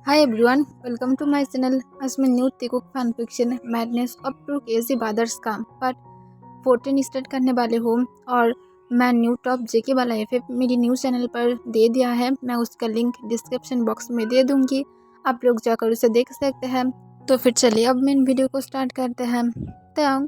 Hi everyone, welcome to my channel. आज मैं new Taekook fan fiction madness of two KG brothers का part 14 start करने वाले हूँ और मैं न्यू टॉप जेके वाला एफ मेरी न्यू चैनल पर दे दिया है। मैं उसका लिंक डिस्क्रिप्शन बॉक्स में दे दूँगी, आप लोग जाकर उसे देख सकते हैं। तो फिर चलिए अब मेन वीडियो को स्टार्ट करते हैं। तांग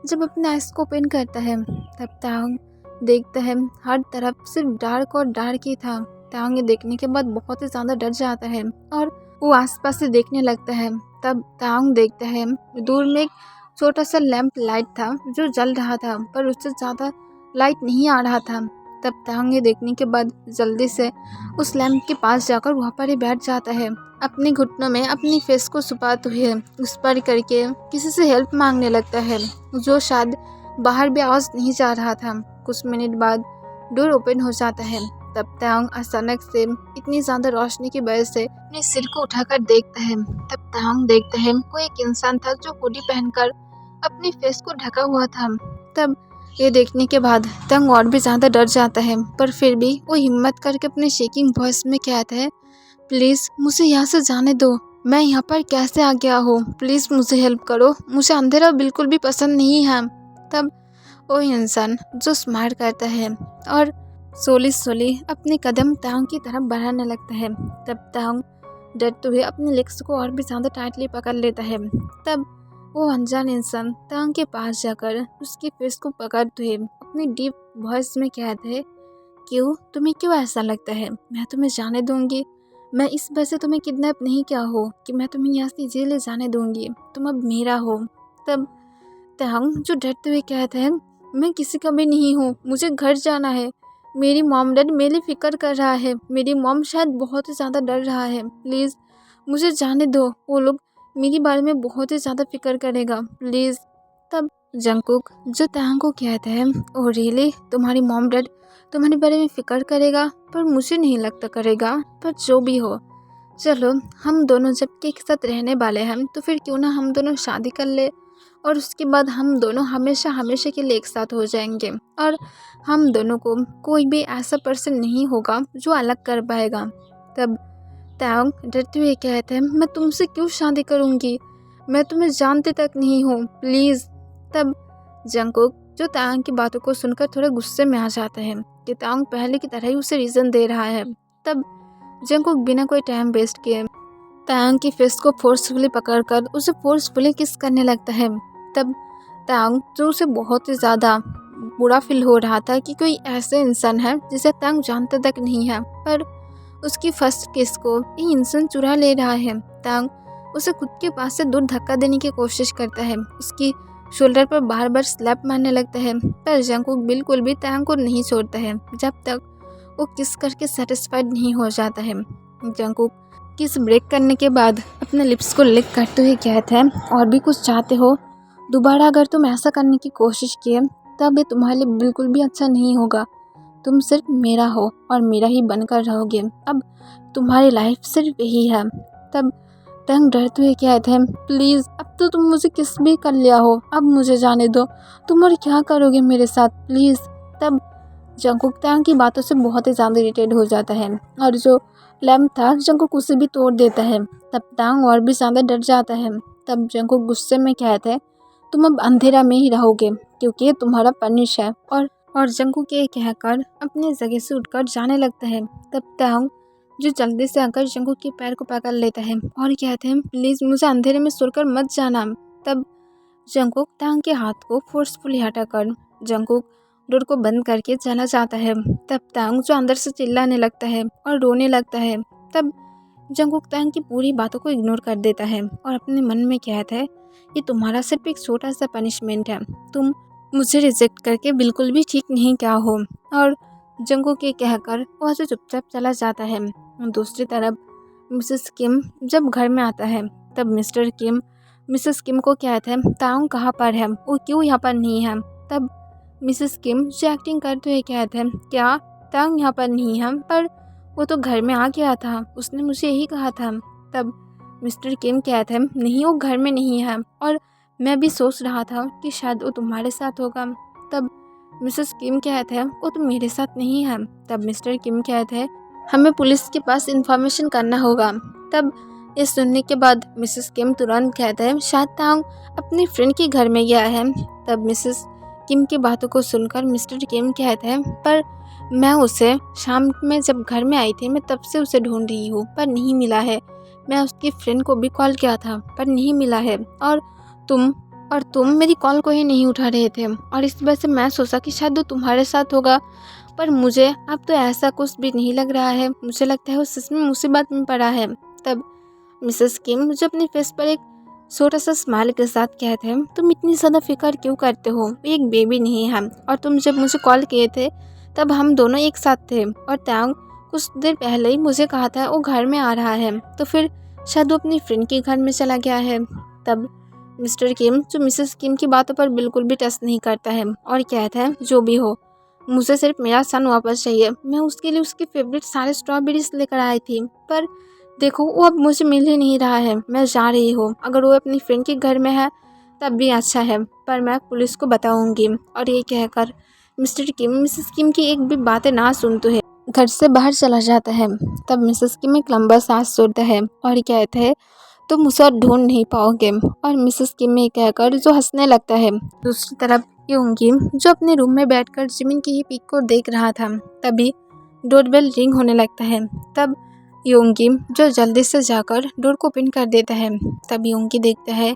जब अपने आइस को ओपन करता है तब तांग देखता है हर तरफ सिर्फ डार्क और डार्क ही था। तांग ये देखने के बाद बहुत ही ज़्यादा डर जाता है और वो आसपास से देखने लगता है। तब तांग देखता है दूर में एक छोटा सा लैंप लाइट था जो जल रहा था, पर उससे ज़्यादा लाइट नहीं आ रहा था। तब तांग ये देखने के बाद जल्दी से उस लैंप के पास जाकर वहाँ पर ही बैठ जाता है। अपने घुटनों में अपनी फेस को छुपाते हुए उस पर करके किसी से हेल्प मांगने लगता है, जो शायद बाहर भी आवाज़ नहीं जा रहा था। कुछ मिनट बाद डोर ओपन हो जाता है। तब तांग अचानक से इतनी ज़्यादा रोशनी की वजह से अपने सिर को उठाकर देखता है। तब तांग देखता है कोई एक इंसान था जो हुडी पहनकर अपनी फेस को ढका हुआ था। तब ये देखने के बाद तांग और भी ज़्यादा डर जाता है, पर फिर भी वो हिम्मत करके अपने शेकिंग वॉइस में कहता है, प्लीज़ मुझे यहाँ से जाने दो, मैं यहाँ पर कैसे आ गया हूँ, प्लीज़ मुझे हेल्प करो, मुझे अंधेरा बिल्कुल भी पसंद नहीं है। तब वो इंसान जो स्माइल करता है और सोली सोली अपने कदम तांग की तरफ बढ़ाने लगता है। तब तांग डरते हुए अपने लेग्स को और भी ज़्यादा टाइटली पकड़ लेता है। तब वो अनजान इंसान तांग के पास जाकर उसकी फेस को पकड़ते हुए अपनी डीप वॉइस में कहता है, क्यों, तुम्हें क्यों ऐसा लगता है मैं तुम्हें जाने दूंगी? मैं इस वजह से तुम्हें किडनैप नहीं किया हो कि मैं तुम्हें यहाँ से जेल ले जाने दूंगी, तुम अब मेरा हो। तब तांग जो डरते हुए कहता है, मैं किसी का भी नहीं हूँ, मुझे घर जाना है, मेरी मॉम डैड मेरी फिक्र कर रहा है, मेरी मॉम शायद बहुत ही ज़्यादा डर रहा है, प्लीज़ मुझे जाने दो, वो लोग मेरे बारे में बहुत ही ज़्यादा फिक्र करेगा, प्लीज़। तब जंगकुक जो तांग को कहता है, ओ रियली, तुम्हारी मॉम डैड तुम्हारे बारे में फिक्र करेगा? पर मुझे नहीं लगता करेगा, पर जो भी हो, चलो हम दोनों जब के एक साथ रहने वाले हैं तो फिर क्यों ना हम दोनों शादी कर ले और उसके बाद हम दोनों हमेशा हमेशा के लिए एक साथ हो जाएंगे और हम दोनों को कोई भी ऐसा पर्सन नहीं होगा जो अलग कर पाएगा। तब तांग डरते हुए कहते हैं, मैं तुमसे क्यों शादी करूँगी, मैं तुम्हें जानते तक नहीं हूँ, प्लीज़। तब जंगकुक जो तांग की बातों को सुनकर थोड़े गुस्से में आ जाता है कि तांग पहले की तरह ही उसे रीज़न दे रहा है। तब जंगकुक बिना कोई टाइम वेस्ट किए तांग की फेस को फोर्सफुली पकड़कर उसे फोर्सफुली किस करने लगता है। तब तांग जो उसे बहुत ही ज़्यादा बुरा फील हो रहा था कि कोई ऐसे इंसान है जिसे तांग जानते तक नहीं है, पर उसकी फर्स्ट किस को ये इंसान चुरा ले रहा है। तांग उसे खुद के पास से दूर धक्का देने की कोशिश करता है, उसकी शोल्डर पर बार बार स्लैप मारने लगता है, पर जंगकुक बिल्कुल भी तांग को नहीं छोड़ता है जब तक वो किस करके सेटिस्फाइड नहीं हो जाता है। जंगकुक किस ब्रेक करने के बाद अपने लिप्स को लिक करते हुए कहता है, और भी कुछ चाहते हो? दोबारा अगर तुम ऐसा करने की कोशिश किए तब ये तुम्हारे लिए बिल्कुल भी अच्छा नहीं होगा। तुम सिर्फ मेरा हो और मेरा ही बनकर रहोगे, अब तुम्हारी लाइफ सिर्फ यही है। तब तंग डरते हुए कहते हैं, प्लीज़ अब तो तुम मुझे किस भी कर लिया हो, अब मुझे जाने दो, तुम और क्या करोगे मेरे साथ, प्लीज़। तब जंगकुक तांग की बातों से बहुत ही ज़्यादा इरिटेट हो जाता है और जो लैम्प था जंगकुक उसे भी तोड़ देता है। तब तांग और भी ज़्यादा डर जाता है। तब जंगकुक गुस्से में कहता है, तुम अब अंधेरा में ही रहोगे क्योंकि ये तुम्हारा पनिश है, और जंगकुक ये कहकर अपनी जगह से उठकर जाने लगता है। तब तांग जो जल्दी से आकर जंगकुक के पैर को पकड़ लेता है और कहते हैं, प्लीज़ मुझे अंधेरे में छोड़कर मत जाना। तब जंगकुक तांग के हाथ को फोर्सफुली हटाकर जंगकुक डोर को बंद करके चला जाता है। तब तांग जो अंदर से चिल्लाने लगता है और रोने लगता है। तब जंगकुक तांग की पूरी बातों को इग्नोर कर देता है और अपने मन में कहता है, ये तुम्हारा सिर्फ एक छोटा सा पनिशमेंट है, तुम मुझे रिजेक्ट करके बिल्कुल भी ठीक नहीं क्या हो। और जंगकुक ये कहकर वहाँ से चुपचाप चला जाता है। दूसरी तरफ मिसेस किम जब घर में आता है तब मिस्टर किम मिसेस किम को कहता है, तांग कहाँ पर है, वो क्यों यहाँ पर नहीं है। तब मिसेस किम जो एक्टिंग करते हुए कहते हैं, क्या तांग यहाँ पर नहीं है, पर वो तो घर में आ गया था, उसने मुझे यही कहा था। तब मिस्टर किम कहते हैं, नहीं वो घर में नहीं है और मैं भी सोच रहा था कि शायद वो तुम्हारे साथ होगा। तब मिसेस किम कहते हैं, वो तो मेरे साथ नहीं है। तब मिस्टर किम कहते हैं, हमें पुलिस के पास इंफॉर्मेशन करना होगा। तब ये सुनने के बाद मिसेस किम तुरंत कहता है शायद तांग अपने फ्रेंड के घर में गया है। तब मिसेस किम की बातों को सुनकर मिस्टर किम कहता है पर मैं उसे शाम में जब घर में आई थी मैं तब से उसे ढूंढ रही हूँ पर नहीं मिला है। मैं उसकी फ्रेंड को भी कॉल किया था पर नहीं मिला है और तुम मेरी कॉल को ही नहीं उठा रहे थे और इस वजह से मैं सोचा कि शायद वो तुम्हारे साथ होगा पर मुझे अब तो ऐसा कुछ भी नहीं लग रहा है। मुझे लगता है वो सच में मुसीबत में पड़ा है। तब मिसेस किम जो अपने फेस पर एक छोटा सा स्माइल के साथ कहते हैं तुम इतनी ज़्यादा फिक्र क्यों करते हो, वो एक बेबी नहीं है और तुम जब मुझे कॉल किए थे तब हम दोनों एक साथ थे और तांग कुछ देर पहले ही मुझे कहा था वो घर में आ रहा है तो फिर शायद वो अपनी फ्रेंड के घर में चला गया है। तब मिस्टर किम जो मिसेस किम की बातों पर बिल्कुल भी टच नहीं करता है और कहता है जो भी हो मुझे सिर्फ मेरा सन वापस चाहिए। मैं उसके लिए उसके फेवरेट सारे स्ट्रॉबेरीज लेकर आई थी पर देखो वो अब मुझे मिल ही नहीं रहा है। मैं जा रही हूँ, अगर वो अपनी फ्रेंड के घर में है तब भी अच्छा है पर मैं पुलिस को बताऊंगी। और ये कहकर मिस्टर किम मिसेस किम की एक भी बातें ना सुनते है घर से बाहर चला जाता है। तब मिसेस किम एक लंबा सांस छोड़ता है और कहता है तुम उसे और ढूंढ नहीं पाओगे। और मिसेस किम में कहकर जो हंसने लगता है। दूसरी तरफ योंगी जो अपने रूम में बैठकर जिमिन की ही पिक को देख रहा था तभी डोरबेल रिंग होने लगता है। तब योंगी जो जल्दी से जाकर डोर को ओपन कर देता है। तब योंगी देखता है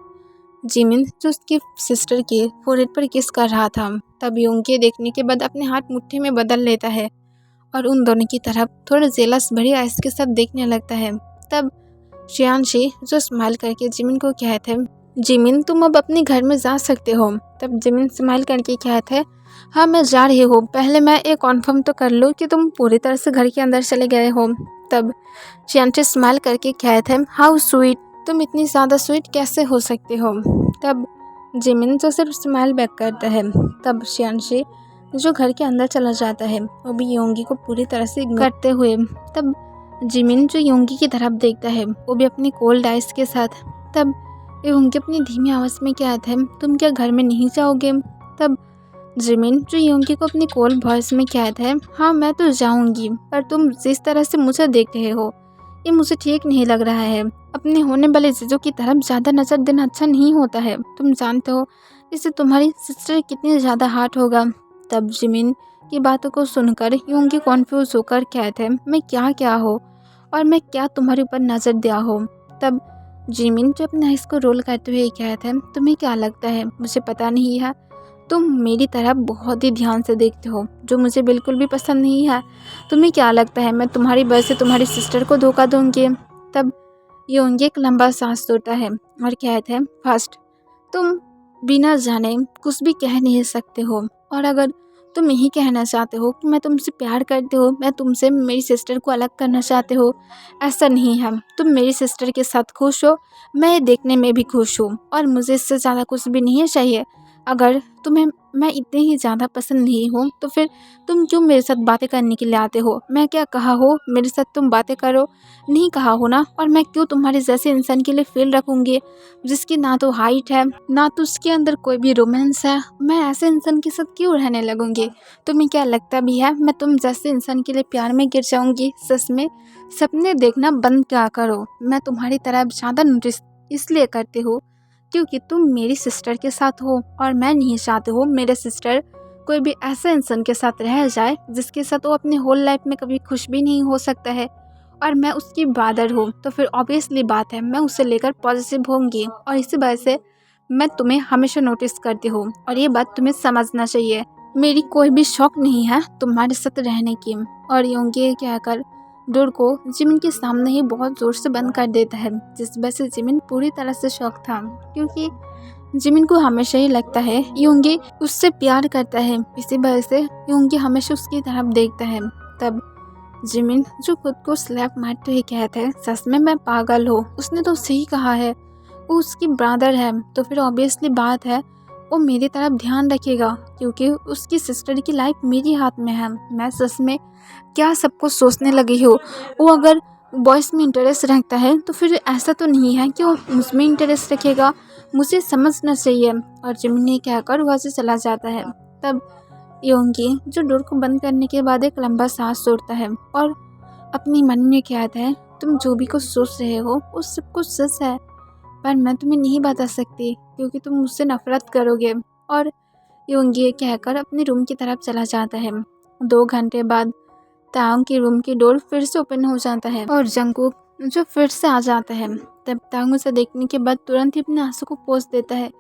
जिमिन जो उसकी सिस्टर के फोrehead पर किस कर रहा था। तब योंगी देखने के बाद अपने हाथ मुट्ठी में बदल लेता है और उन दोनों की तरफ थोड़ा जेलस भरी आइस के साथ देखने लगता है। तब शियानशी जो स्माइल करके जिमिन को कहते हैं जिमिन तुम अब अपने घर में जा सकते हो। तब जिमिन स्माइल करके कहते हैं हाँ मैं जा रही हूँ, पहले मैं ये कॉन्फर्म तो कर लूँ कि तुम पूरी तरह से घर के अंदर चले गए हो। तब शियानशी स्माइल करके कहते हैं हाउ स्वीट, तुम इतनी ज़्यादा स्वीट कैसे हो सकते हो। तब जिमिन जो सिर्फ स्माइल बैक करता है। तब शियानशी जो घर के अंदर चला जाता है वो भी योंगी को पूरी तरह से करते हुए। तब जिमिन जो योंगी की तरफ देखता है वो भी अपनी कोल्ड आइस के साथ। तब योंगी अपनी धीमी आवाज़ में कहता है तुम क्या घर में नहीं जाओगे। तब जिमिन जो योंगी को अपनी कोल्ड वॉइस में कहता है हाँ मैं तो जाऊंगी पर तुम जिस तरह से मुझे देख रहे हो ये मुझे ठीक नहीं लग रहा है। अपने होने वाले चीज़ों की तरफ ज़्यादा नज़र देना अच्छा नहीं होता है। तुम जानते हो इससे तुम्हारी सिस्टर कितनी ज़्यादा हार्ट होगा। तब जिमिन की बातों को सुनकर योंगी कॉन्फ्यूज होकर कहते हैं मैं क्या हो और मैं क्या तुम्हारे ऊपर नज़र दिया हो। तब जिमिन जो अपने आइस को रोल करते हुए कहते हैं तुम्हें क्या लगता है, मुझे पता नहीं है, तुम मेरी तरफ बहुत ही ध्यान से देखते हो जो मुझे बिल्कुल भी पसंद नहीं है। तुम्हें क्या लगता है मैं तुम्हारी वजह से तुम्हारी सिस्टर को धोखा दूंगी। तब योंगी एक लंबा सांस लेता है और कहते हैं फर्स्ट तुम बिना जाने कुछ भी कह नहीं सकते हो और अगर तुम यही कहना चाहते हो कि मैं तुमसे प्यार करते हो, मैं तुमसे मेरी सिस्टर को अलग करना चाहते हो, ऐसा नहीं है। तुम मेरी सिस्टर के साथ खुश हो, मैं ये देखने में भी खुश हूँ और मुझे इससे ज़्यादा कुछ भी नहीं चाहिए। अगर तुम्हें मैं इतनी ही ज़्यादा पसंद नहीं हूँ तो फिर तुम क्यों मेरे साथ बातें करने के लिए आते हो। मैं क्या कहा हो मेरे साथ तुम बातें करो, नहीं कहा हो ना। और मैं क्यों तुम्हारे जैसे इंसान के लिए फील रखूँगी जिसकी ना तो हाइट है ना तो उसके अंदर कोई भी रोमांस है। मैं ऐसे इंसान के साथ क्यों रहने लगूँगी। तुम्हें क्या लगता भी है मैं तुम जैसे इंसान के लिए प्यार में गिर जाऊँगी। सच में सपने देखना बंद क्या करो। मैं तुम्हारी तरफ ज़्यादा नोटिस इसलिए करती हूँ क्योंकि तुम मेरी सिस्टर के साथ हो और मैं नहीं चाहती हूँ मेरे सिस्टर कोई भी ऐसे इंसान के साथ रह जाए जिसके साथ वो अपनी होल लाइफ में कभी खुश भी नहीं हो सकता है। और मैं उसकी ब्रदर हूँ तो फिर ऑब्वियसली बात है मैं उसे लेकर पॉजिटिव होंगी और इसी वजह से मैं तुम्हें हमेशा नोटिस करती हूँ और ये बात तुम्हें समझना चाहिए। मेरी कोई भी शौक नहीं है तुम्हारे साथ रहने की। और योंगी कहकर डोर को जिमिन के सामने ही बहुत ज़ोर से बंद कर देता है जिस वजह से जिमिन पूरी तरह से शॉक था क्योंकि जिमिन को हमेशा ही लगता है योंगी उससे प्यार करता है, इसी वजह से योंगी हमेशा उसकी तरफ देखता है। तब जिमिन जो खुद को स्लैप मारते हुए कहता है सच में मैं पागल हूँ, उसने तो सही कहा है, वो उसकी ब्रदर है तो फिर ऑब्वियसली बात है वो मेरी तरफ ध्यान रखेगा क्योंकि उसकी सिस्टर की लाइफ मेरी हाथ में है। मैं सच में क्या सब कुछ सोचने लगी हूँ। वो अगर बॉयज़ में इंटरेस्ट रखता है तो फिर ऐसा तो नहीं है कि वो मुझमें इंटरेस्ट रखेगा, मुझे समझना चाहिए। और जिमिन ने कहकर वहाँ से चला जाता है। तब योंगी जो डोर को बंद करने के बाद एक लंबा सांस छोड़ता है और अपनी मन में कहता है तुम जो भी कुछ सोच रहे हो वो सब कुछ सच है, पर मैं तुम्हें नहीं बता सकती क्योंकि तुम मुझसे नफरत करोगे। और योंग ये कहकर अपने रूम की तरफ चला जाता है। 2 घंटे बाद तांग के रूम की डोर फिर से ओपन हो जाता है और जंगकुक जो फिर से आ जाता है। तब तांग उसे देखने के बाद तुरंत ही अपने आंसू को पोंछ देता है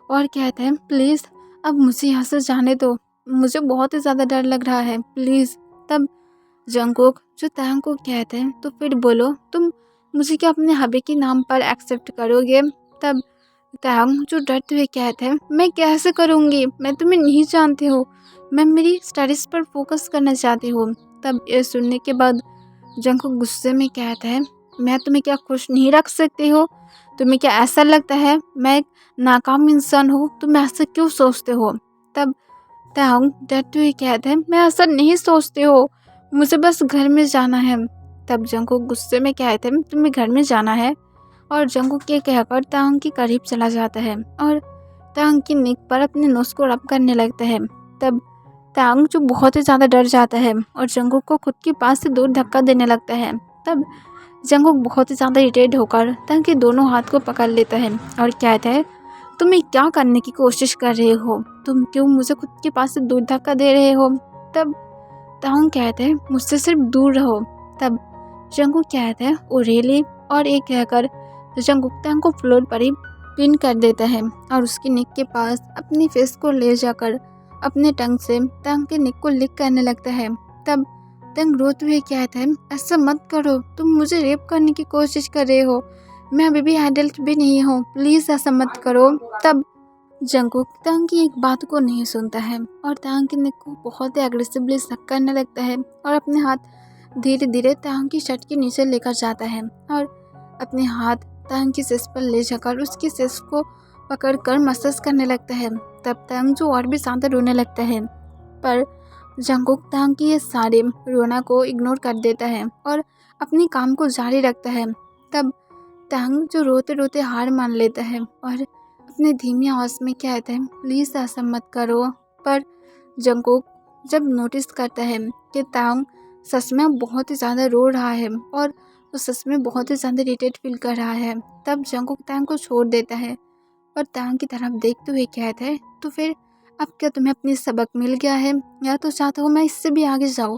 और कहता है, प्लीज़ अब मुझे यहाँ से जाने दो, मुझे बहुत ही ज़्यादा डर लग रहा है, प्लीज़। तब जंगकुक जो तांग को कहते हैं, तो फिर बोलो तुम मुझे क्या अपने हबी के नाम पर एक्सेप्ट करोगे। तब तांग जो डरते हुए कहते हैं, मैं कैसे करूँगी, मैं तुम्हें नहीं जानती हूँ, मैं मेरी स्टडीज पर फोकस करना चाहती हूँ। तब ये सुनने के बाद जंगकुक गुस्से में कहता है, मैं तुम्हें क्या खुश नहीं रख सकती हो, तुम्हें क्या ऐसा लगता है मैं एक नाकाम इंसान हूँ, तुम ऐसा क्यों सोचते हो। तब तांग डरते हुए कहते हैं, मैं ऐसा नहीं सोचती हो, मुझे बस घर में जाना है। तब जंगकुक गुस्से में कहते हैं, तुम्हें घर में जाना है। और जंगकुक के कहकर तांग के करीब चला जाता है और तांग की नेक पर अपने नोज को रब करने लगता है। तब तांग जो बहुत ही ज़्यादा डर जाता है और जंगकुक को खुद के पास से दूर धक्का देने लगता है। तब जंगकुक बहुत ही ज़्यादा इरिटेट होकर तांग के दोनों हाथ को पकड़ लेता है और कहता है, तुम ये क्या करने की कोशिश कर रहे हो, तुम क्यों मुझे खुद के पास से दूर धक्का दे रहे हो। तब तांग कहते हैं, मुझसे सिर्फ दूर रहो। तब जंगकुक कहते हैं, ओ रियली। और एक कहकर जंगकुक तांग को फ्लोर पर ही पिन कर देता है और उसकी नेक के पास अपनी फेस को ले जाकर अपने टंग से तांग के नेक को लिक करने लगता है। तब तांग रोते हुए कहता है, ऐसा मत करो, तुम मुझे रेप करने की कोशिश कर रहे हो, मैं अभी भी एडल्ट भी नहीं हूँ, प्लीज़ ऐसा मत करो। तब जंगकुक तांग की एक बात को नहीं सुनता है और तांग के नेक को बहुत ही एग्रेसिवली सक करने लगता है और अपने हाथ धीरे धीरे तांग की शर्ट के नीचे लेकर जाता है और अपने हाथ तांग की सेस पर ले जाकर उसकी सेस को पकड़कर मसाज करने लगता है। तब तांग जो और भी ज़्यादा रोने लगता है, पर जंगकुक तांग की ये सारे रोना को इग्नोर कर देता है और अपने काम को जारी रखता है। तब तांग जो रोते रोते हार मान लेता है और अपने धीमी आवाज़ में कहता है, प्लीज़ ऐसा मत करो। पर जंगकुक जब नोटिस करता है कि तांग सच में बहुत ही ज़्यादा रो रहा है और वो सच में बहुत ही ज़्यादा इरिटेट फील कर रहा है, तब जंगकुक तांग को छोड़ देता है और तांग की तरफ देखते हुए कहता है, तो फिर अब क्या तुम्हें अपनी सबक मिल गया है या तो चाहते हो मैं इससे भी आगे जाऊँ,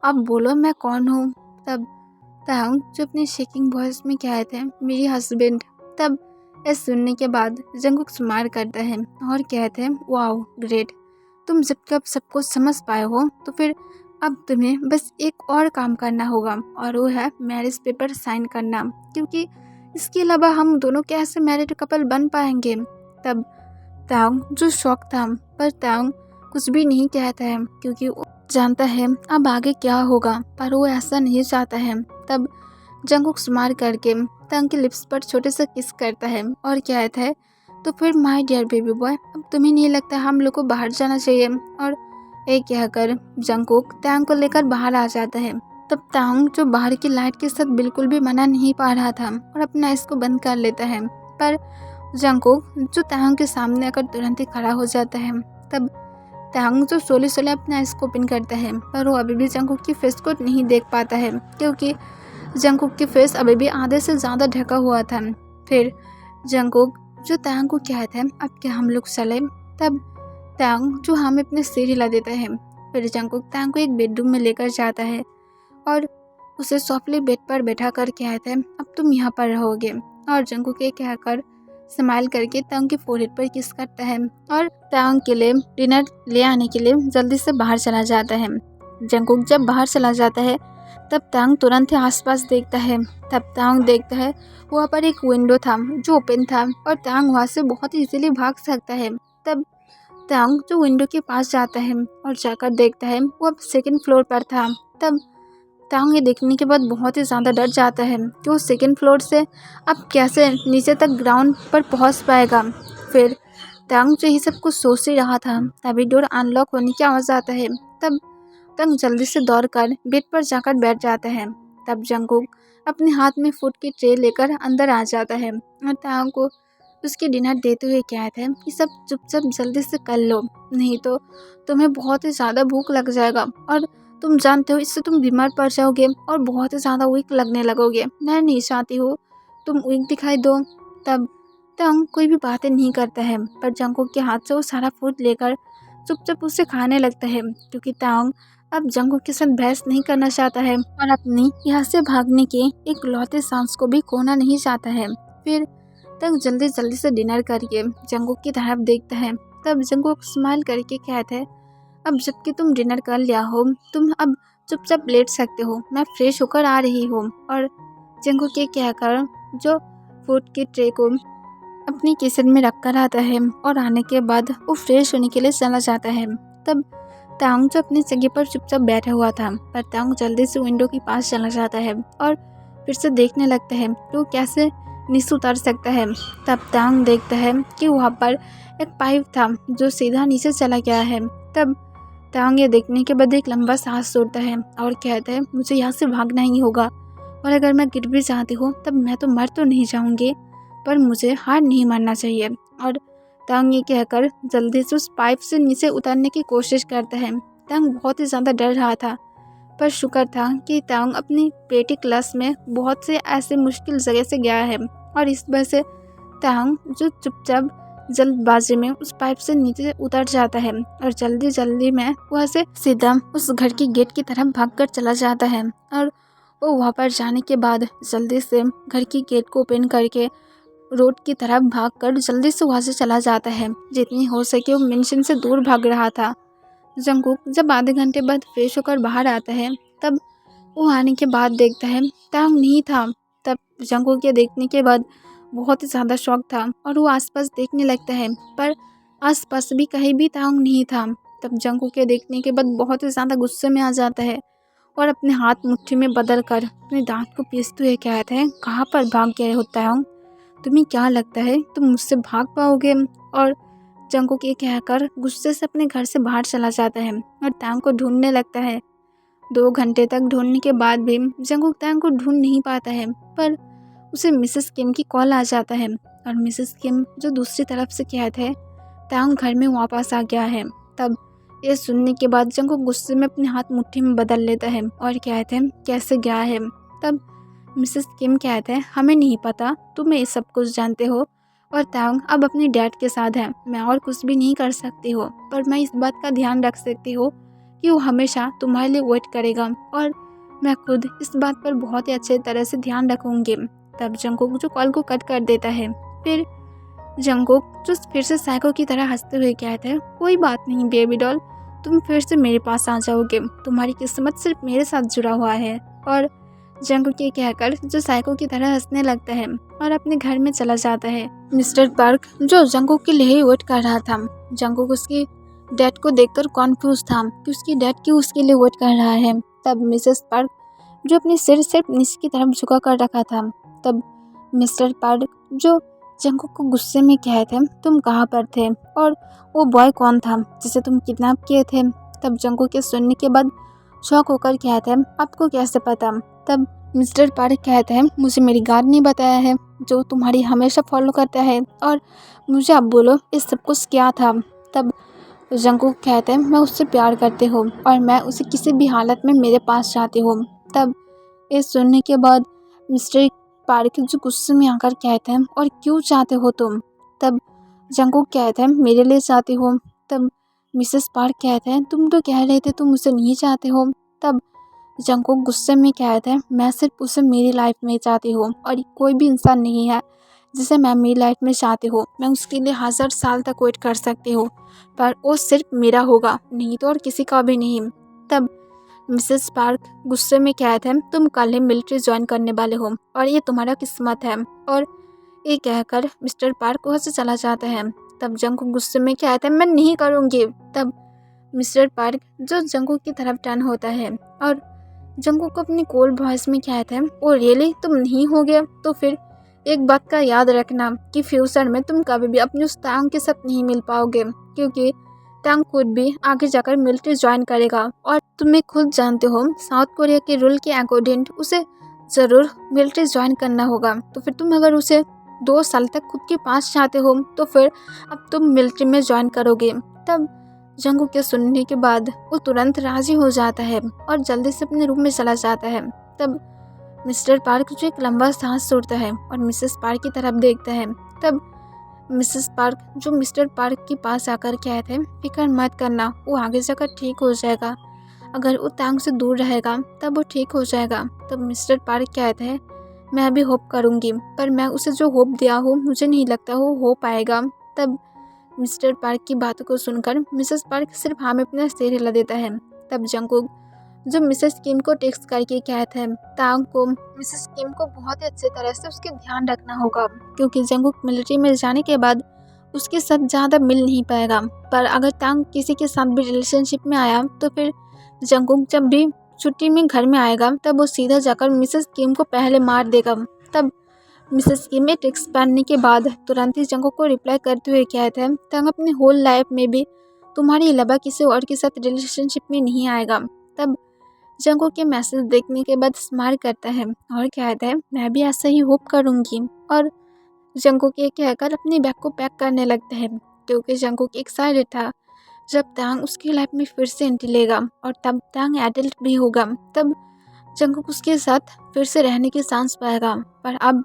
अब बोलो मैं कौन हूँ। तब तांग जो अपने शेकिंग वॉइस में कहते हैं, मेरी हस्बैंड। तब यह सुनने के बाद जंगकुक स्माइल करता है और कहते हैं, वाओ ग्रेट, तुम जब कब सब कुछ समझ पाए हो तो फिर अब तुम्हें बस एक और काम करना होगा और वो है मैरिज पेपर साइन करना, क्योंकि इसके अलावा हम दोनों कैसे मैरिड कपल बन पाएंगे। तब तांग जो शौक था, पर तांग कुछ भी नहीं कहता है क्योंकि वो जानता है अब आगे क्या होगा, पर वो ऐसा नहीं चाहता है। तब जंगकुक स्माइल करके तांग के लिप्स पर छोटे से किस करता है और कहता है, तो फिर माय डियर बेबी बॉय, अब तुम्हें नहीं लगता हम लोग को बाहर जाना चाहिए। और एक कहकर जंगकुक तांग को लेकर बाहर आ जाता है। तब तांग जो बाहर की लाइट के साथ बिल्कुल भी मना नहीं पा रहा था और अपना इसको बंद कर लेता है, पर जंगकुक जो तांग के सामने आकर तुरंत ही खड़ा हो जाता है। तब तांग जो सोले सोले अपना आइस को ओपन करता है, पर वो अभी भी जंगकुक की फेस को नहीं देख पाता है क्योंकि जंगकुक की फेस अभी भी आधे से ज़्यादा ढका हुआ था। फिर जंगकुक जो तांग को कहता है, अब क्या हम लोग चले। तब तांग जो हमें अपने सिर हिला देता है। फिर जंगकुक तांग को एक बेडरूम में लेकर जाता है और उसे सॉफ्टली बेड पर बैठा कर कहता है, अब तुम यहाँ पर रहोगे। और जंगकुक ये कहकर स्माइल करके तांग के फोrehead पर किस करता है और तांग के लिए डिनर ले आने के लिए जल्दी से बाहर चला जाता है। जंगकुक जब बाहर चला जाता है तब तांग तुरंत ही आसपास देखता है। तब तांग देखता है वहाँ पर एक विंडो था जो ओपन था और तांग वहाँ से बहुत इजीली भाग सकता है। तब तांग जो विंडो के पास जाता है और जाकर देखता है वो अब 2nd फ्लोर पर था। तब तांग ये देखने के बाद बहुत ही ज़्यादा डर जाता है कि वो 2nd फ्लोर से अब कैसे नीचे तक ग्राउंड पर पहुंच पाएगा। फिर तांग जो ये सब कुछ सोच ही रहा था तभी डोर अनलॉक होने की आवाज़ आता है। तब तांग जल्दी से दौड़कर बेड पर जाकर बैठ जाता है। तब जंगकुक अपने हाथ में फूड की ट्रे लेकर अंदर आ जाता है और तांग को उसके डिनर देते हुए कहता है कि सब चुपचाप जल्दी से कर लो, नहीं तो तुम्हें बहुत ही ज़्यादा भूख लग जाएगा और तुम जानते हो इससे तुम बीमार पड़ जाओगे और बहुत ही ज़्यादा वीक लगने लगोगे। मैं नहीं चाहती हूँ तुम वीक दिखाई दो। तब तंग कोई भी बातें नहीं करता है, पर जंगकुक के हाथ से वो सारा फूड लेकर चुपचाप उसे खाने लगता है, क्योंकि तांग अब जंगकुक के साथ बहस नहीं करना चाहता है और अपनी यहाँ से भागने के एक लौते सांस को भी खोना नहीं चाहता है। फिर तंग जल्दी जल्दी से डिनर करके जंगकुक की तरफ देखता है। तब जंगकुक स्माइल करके कहता है, अब जबकि तुम डिनर कर लिया हो, तुम अब चुपचाप लेट सकते हो, मैं फ्रेश होकर आ रही हूँ। और जंगकुक ये कहकर जो फूड की ट्रे को अपनी किचन में रख कर आता है और आने के बाद वो फ्रेश होने के लिए चला जाता है। तब तांग जो अपनी जगह पर चुपचाप बैठा हुआ था, पर तांग जल्दी से विंडो के पास चला जाता है और फिर से देखने लगता है कि वो कैसे नीचे उतर सकता है। तब तांग देखता है कि वहाँ पर एक पाइप था जो सीधा नीचे चला गया है। तब तांग ये देखने के बाद एक लंबा सांस छोड़ता है और कहता है, मुझे यहाँ से भागना ही होगा, और अगर मैं गिर भी जाती हूँ तब मैं तो मर तो नहीं जाऊँगी, पर मुझे हार नहीं मानना चाहिए। और तांग ये कहकर जल्दी से उस पाइप से नीचे उतरने की कोशिश करता है। तांग बहुत ही ज़्यादा डर रहा था, पर शुक्र था कि तांग अपनी पेटी क्लास में बहुत से ऐसे मुश्किल जगह से गया है, और इस वजह से तांग जो चुपचाप जल्दबाजी में उस पाइप से नीचे उतर जाता है और जल्दी जल्दी में वहाँ से सीधा उस घर की गेट की तरफ भागकर चला जाता है। और वो वहाँ पर जाने के बाद जल्दी से घर की गेट को ओपन करके रोड की तरफ भागकर जल्दी से वहाँ से चला जाता है। जितनी हो सके वो मेंशन से दूर भाग रहा था। जंगकुक जब आधे घंटे बाद फ्रेश होकर बाहर आता है, तब वो आने के बाद देखता है तांग नहीं था। तब जंगकुक के देखने के बाद बहुत ही ज़्यादा शौक था और वो आसपास देखने लगता है, पर आसपास भी कहीं भी तांग नहीं था। तब जंगकुक के देखने के बाद बहुत ही ज़्यादा गुस्से में आ जाता है और अपने हाथ मुट्ठी में बदल कर अपने दांत को पीसते हुए कहता है, कहाँ पर भाग गए हो तांग? तुम्हें क्या लगता है तुम मुझसे भाग पाओगे? और जंगकुक ये कहकर गुस्से से अपने घर से बाहर चला जाता है और तांग को ढूंढने लगता है। 2 घंटे तक ढूंढने के बाद भी जंगकुक तांग को ढूंढ नहीं पाता है, पर उसे मिसेस किम की कॉल आ जाता है और मिसेस किम जो दूसरी तरफ से कहते हैं तांग घर में वापस आ गया है। तब ये सुनने के बाद जंगकुक गुस्से में अपने हाथ मुट्ठी में बदल लेता है और कहते हैं, कैसे गया है? तब मिसेस किम कहते हैं, हमें नहीं पता, तुम ये सब कुछ जानते हो, और तांग अब अपने डैड के साथ है, मैं और कुछ भी नहीं कर सकती हो, पर मैं इस बात का ध्यान रख सकती हूँ कि वो हमेशा तुम्हारे लिए वेट करेगा, और मैं खुद इस बात पर बहुत ही अच्छे तरह से ध्यान रखूँगी। तब जंगकुक जो कॉल को कट कर देता है। फिर जंगकुक जो फिर से साइको की तरह हंसते हुए कहते हैं, कोई बात नहीं बेबी डॉल, तुम फिर से मेरे पास आ जाओगे, तुम्हारी किस्मत सिर्फ मेरे साथ जुड़ा हुआ है। और जंगकुक ये कहकर जो साइको की तरह हंसने लगता है और अपने घर में चला जाता है। मिस्टर पार्क जो जंगकुक के लिए वेट कर रहा था, जंगकुक उसकी डैड को देखकर कॉन्फ्यूज था कि उसकी डैड क्यों उसके लिए वेट कर रहा है। तब मिसेस पार्क जो अपनी सिर सिर्फ नीचे की तरफ झुका कर रखा था, तब मिस्टर पार्क जो जंगकुक को गुस्से में कहते हैं, तुम कहाँ पर थे और वो बॉय कौन था जिसे तुम किडनैप किए थे? तब जंगकुक के सुनने के बाद शॉक होकर कहते हैं, आपको कैसे पता? तब मिस्टर पार्क कहते हैं, मुझे मेरी गार्ड ने बताया है जो तुम्हारी हमेशा फॉलो करता है, और मुझे अब बोलो इस सब कुछ क्या था? तब जंगकुक कहते हैं, मैं उससे प्यार करती हूँ और मैं उसे किसी भी हालत में मेरे पास चाहती हूँ। तब ये सुनने के बाद मिस्टर पार्क जो गुस्से में आकर कहते हैं, और क्यों चाहते हो तुम? तब जंगकुक कहते हैं, मेरे लिए चाहती हूँ। तब मिसेस पार्क कहते हैं, तुम तो कह रहे थे तुम उसे नहीं चाहते हो। तब जंगकुक गुस्से में कहते हैं, मैं सिर्फ उसे मेरी लाइफ में चाहती हूँ और कोई भी इंसान नहीं है जिसे मैं मेरी लाइफ में चाहती हूँ। मैं उसके लिए 1000 साल तक वेट कर सकती हूँ, पर वो सिर्फ मेरा होगा, नहीं तो और किसी का भी नहीं। तब मिसेस पार्क गुस्से में कहते हैं, तुम कल ही मिलिट्री ज्वाइन करने वाले हो और ये तुम्हारा किस्मत है। और ये कहकर मिस्टर पार्क वहाँ से चला जाता है। तब जंगकुक गुस्से में कहते हैं, मैं नहीं करूँगी। तब मिस्टर पार्क जो जंगकुक की तरफ टर्न होता है और जंगकुक को अपनी कोल्ड वॉइस में कहते हैं, ओ रियली तुम नहीं हो गया? तो फिर एक बात का याद रखना कि फ्यूचर में तुम कभी भी अपनी उस तांग के साथ नहीं मिल पाओगे, क्योंकि तांग खुद भी आगे जाकर मिलिट्री ज्वाइन करेगा और तुम्हें खुद जानते हो साउथ कोरिया के रूल के अकॉर्डिंग उसे ज़रूर मिलिट्री ज्वाइन करना होगा। तो फिर तुम अगर उसे 2 साल तक खुद के पास चाहते हो तो फिर अब तुम मिलिट्री में ज्वाइन करोगे। तब जंगकुक के सुनने के बाद वो तुरंत राजी हो जाता है और जल्दी से अपने रूम में चला जाता है। तब मिस्टर पार्क जो एक लंबा सांस छोड़ता है और मिसेस पार्क की तरफ देखता है। तब मिसेस पार्क जो मिस्टर पार्क के पास आकर कहते हैं, फिक्र मत करना, वो आगे जाकर ठीक हो जाएगा। अगर वो तांग से दूर रहेगा तब वो ठीक हो जाएगा। तब मिस्टर पार्क कहते हैं, मैं अभी होप करूँगी, पर मैं उसे जो होप दिया हूँ मुझे नहीं लगता वो हो पाएगा। तब मिस्टर पार्क की बातों को सुनकर मिसेस पार्क सिर्फ हाँ में अपना सिर हिला देता है। तब जंगकुक जो मिसेस किम को टेक्स्ट करके कहते हैं, तांग को मिसेस किम को बहुत ही अच्छे तरह से उसके ध्यान रखना होगा, क्योंकि जंगकुक मिलिट्री में जाने के बाद उसके साथ ज़्यादा मिल नहीं पाएगा। पर अगर तांग किसी के साथ भी रिलेशनशिप में आया तो फिर जंगकुक जब भी छुट्टी में घर में आएगा तब वो सीधा जाकर मिसेस किम को पहले मार देगा। तब मिसेस किम में टेक्स्ट पढ़ने के बाद तुरंत ही जंगकुक को रिप्लाई करते हुए कहते हैं, तांग अपनी होल लाइफ में भी तुम्हारे अलावा किसी और के साथ रिलेशनशिप में नहीं आएगा। तब जंगकुक के मैसेज देखने के बाद स्माइल करता है और कहता है, मैं भी ऐसा ही होप करूँगी। और जंगकुक ये कहकर अपनी बैग को पैक करने लगता है, क्योंकि जंगकुक एक्साइटेड था जब तांग उसकी लाइफ में फिर से एंट्री लेगा और तब तांग एडल्ट भी होगा। तब जंगकुक उसके साथ फिर से रहने की चांस पाएगा। पर अब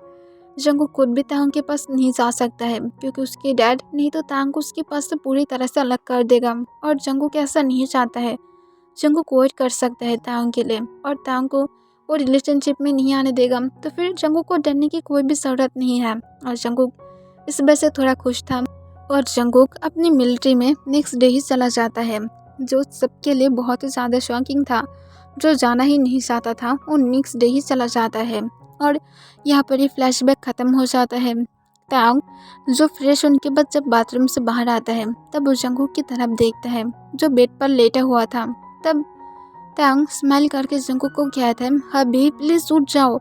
जंगकुक खुद भी तांग के पास नहीं जा सकता है, क्योंकि उसके डैड नहीं तो तांग को उसके पास से पूरी तरह से अलग कर देगा। और जंगकुक ऐसा नहीं चाहता है। जंगकुक वेट कर सकता है तांग के लिए और तांग को वो रिलेशनशिप में नहीं आने देगा, तो फिर जंगकुक को डरने की कोई भी ज़रूरत नहीं है। और जंगकुक इस वजह से थोड़ा खुश था। और जंगकुक अपनी मिलिट्री में नेक्स्ट डे ही चला जाता है, जो सबके लिए बहुत ही ज़्यादा शॉकिंग था। जो जाना ही नहीं चाहता था वो नेक्स्ट डे ही चला जाता है। और यहाँ पर ही फ्लैशबैक ख़त्म हो जाता है। तांग जो फ्रेश होने के बाद जब बाथरूम से बाहर आता है तब वो जंगकुक की तरफ देखता है जो बेड पर लेटा हुआ था। तब तांग स्माइल करके जंगकुक को कहता है, हबी प्लीज़ उठ जाओ,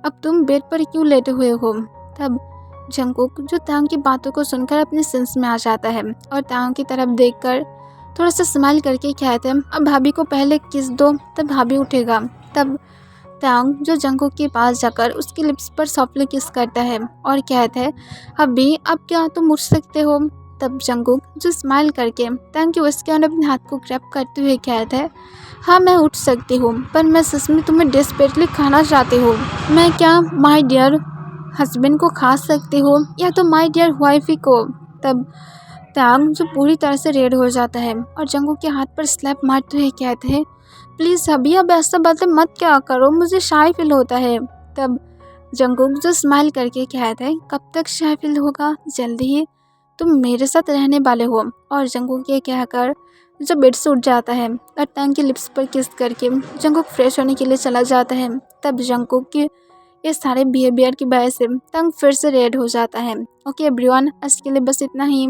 अब तुम बेड पर क्यों लेटे हुए हो। तब जंगकुक जो तांग की बातों को सुनकर अपने सेंस में आ जाता है और तांग की तरफ देखकर थोड़ा सा स्माइल करके कहते हैं, अब भाभी को पहले किस दो तब भाभी उठेगा। तब तांग जो जंगकुक के पास जाकर उसके लिप्स पर सॉफ्टली किस करता है और कहता है, अभी अब क्या तुम उठ सकते हो। तब जंगकुक जो स्माइल करके तांग की उसके अंदर अपने हाथ को ग्रैब करते हुए कहता है, हाँ मैं उठ सकती हूँ, पर मैं सच में तुम्हें डेस्परेटली खाना चाहती हूँ। मैं क्या माय डियर हस्बैंड को खा सकती हूँ या तो माय डियर वाइफी को। तब तांग जो पूरी तरह से रेड हो जाता है और जंगकुक के हाथ पर स्लैप मारते हुए कहते हैं, प्लीज़ अभी अब ऐसा बातें मत क्या करो, मुझे शाय फील होता है। तब जंगकुक जो स्माइल करके कहता है, कब तक शाय फील होगा, जल्दी ही तुम मेरे साथ रहने वाले हो। और जंगकुक ये कहकर जो बेड से उठ जाता है और तांग के लिप्स पर किस करके जंगकुक फ्रेश होने के लिए चला जाता है। तब जंगकुक के ये सारे बिहेवियर की वजह से तांग फिर से रेड हो जाता है। ओके एवरीवन, आज के लिए बस इतना ही।